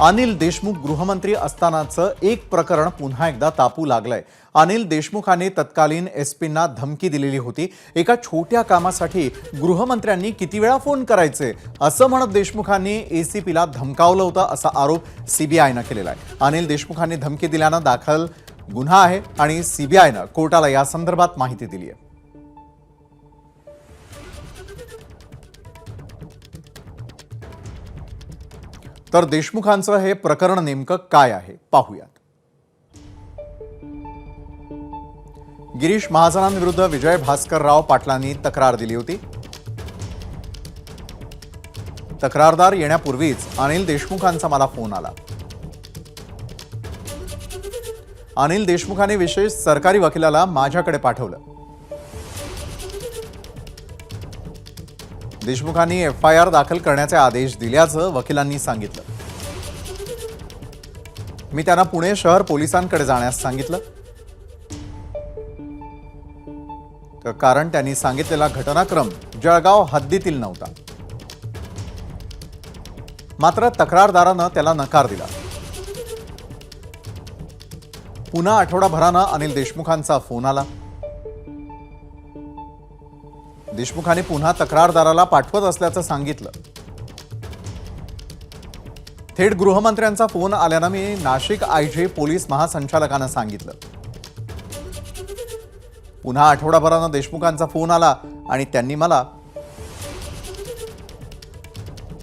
अनिल देशमुख गृहमंत्री असतानाचं एक प्रकरण पुन्हा एकदा तापू लागलंय। अनिल देशमुखांनी तत्कालीन एसपींना धमकी दिलेली होती। एका छोट्या कामासाठी गृहमंत्र्यांनी किती वेळा फोन करायचे असं म्हणत देशमुखांनी एसीपीला धमकावलं होतं असा आरोप सीबीआयनं केलेला आहे। अनिल देशमुखांनी धमकी दिल्यानं दाखल गुन्हा आहे आणि सीबीआयनं कोर्टाला या संदर्भात माहिती दिली आहे। तर देशमुखांचं हे प्रकरण नेमकं काय आहे पाहूयात। गिरीश महाजनांविरुद्ध विजय भास्करराव पाटलांनी तक्रार दिली होती। तक्रारदार येण्यापूर्वीच अनिल देशमुखांचा मला फोन आला। अनिल देशमुखांनी विशेष सरकारी वकिलाला माझ्याकडे पाठवलं। देशमुखांनी एफआयआर दाखल करण्याचे आदेश दिल्याचं वकिलांनी सांगितलं। मी त्यांना पुणे शहर पोलिसांकडे जाण्यास सांगितलं, कारण त्यांनी सांगितलेला घटनाक्रम जळगाव हद्दीतील नव्हता। मात्र तक्रारदारानं त्याला नकार दिला। पुन्हा आठवडाभरानं अनिल देशमुखांचा फोन आला। देशमुखांनी पुन्हा तक्रारदाराला पाठवत असल्याचं सांगितलं। थेट गृहमंत्र्यांचा फोन आल्यानं मी नाशिक आयजी पोलीस महासंचालकांना सांगितलं। पुन्हा आठवडाभरानं देशमुखांचा फोन आला आणि त्यांनी मला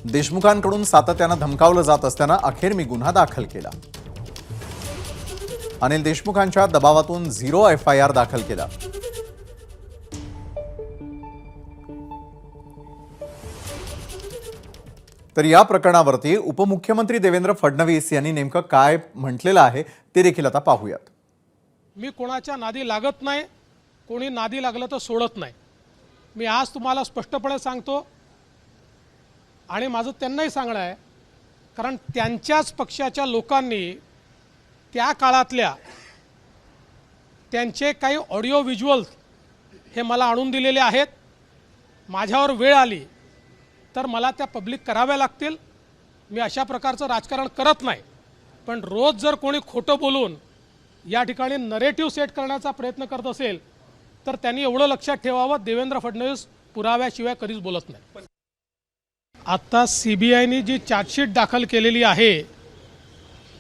देशमुखांकडून सातत्यानं धमकावलं जात असताना अखेर मी गुन्हा दाखल केला। अनिल देशमुखांच्या दबावातून 0 एफआयआर दाखल केला। तर या प्रकरणावरती उपमुख्यमंत्री देवेंद्र फडणवीस यांनी नेमकं काय म्हटलेलं आहे ते देखील आता पाहूयात। मी कोणाच्या नादी लागत नाही, कोणी नादी लागलं तर सोडत नाही। मी आज तुम्हाला स्पष्टपणे सांगतो आणि माझं त्यांनाही सांगणं आहे, कारण त्यांच्याच पक्षाच्या लोकांनी त्या काळातल्या त्यांचे काही ऑडिओ व्हिज्युअल्स हे मला आणून दिलेले आहेत। माझ्यावर वेळ आली तर मला त्या पब्लिक कराव्या लागतील। मी अशा प्रकारचं राजकारण करत नाही, पण रोज जर कोणी खोटं बोलून या ठिकाणी नरेटिव्ह सेट करण्याचा प्रयत्न करत असेल तर त्यांनी एवढं लक्षात ठेवावं, देवेंद्र फडणवीस पुराव्याशिवाय कधीच बोलत नाही। आता सीबीआयने जी चार्जशीट दाखल केलेली आहे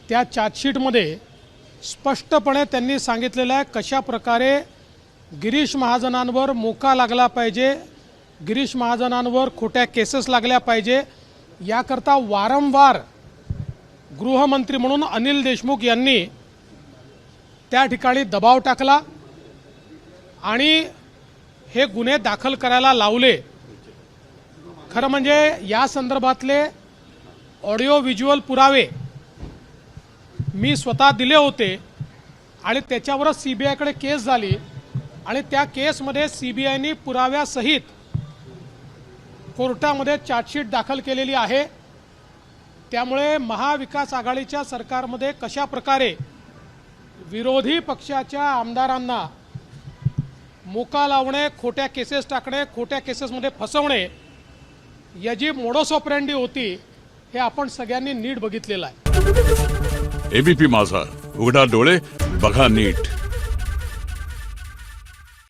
त्या चार्जशीटमध्ये स्पष्टपणे त्यांनी सांगितलेलं आहे कशा प्रकारे गिरीश महाजनांवर मोका लागला पाहिजे, गिरीश महाजनांवर खोट्या केसेस लागल्या पाहिजे, याकरता वारंवार गृहमंत्री म्हणून अनिल देशमुख यांनी त्या ठिकाणी दबाव टाकला आणि हे गुन्हे दाखल करायला लावले। खरं म्हणजे या संदर्भातले ऑडिओ व्हिज्युअल पुरावे मी स्वतः दिले होते आणि त्याच्यावरच सीबीआयकडे केस झाली आणि त्या केसमध्ये सीबीआयने पुराव्यासहित कोर्टामध्ये चार्जशीट दाखल केलेली आहे। त्यामुळे महाविकास आघाडीच्या सरकारमध्ये कशा प्रकारे विरोधी पक्षाच्या आमदारांना मोका लावणे, खोट्या केसेस टाकणे, खोट्या केसेसमध्ये फसवणे याची मोडस ऑपरेंडी होती हे आपण सगळ्यांनी नीट बघितलेलं आहे। एबीपी माझा, उघडा डोळे बघा नीट।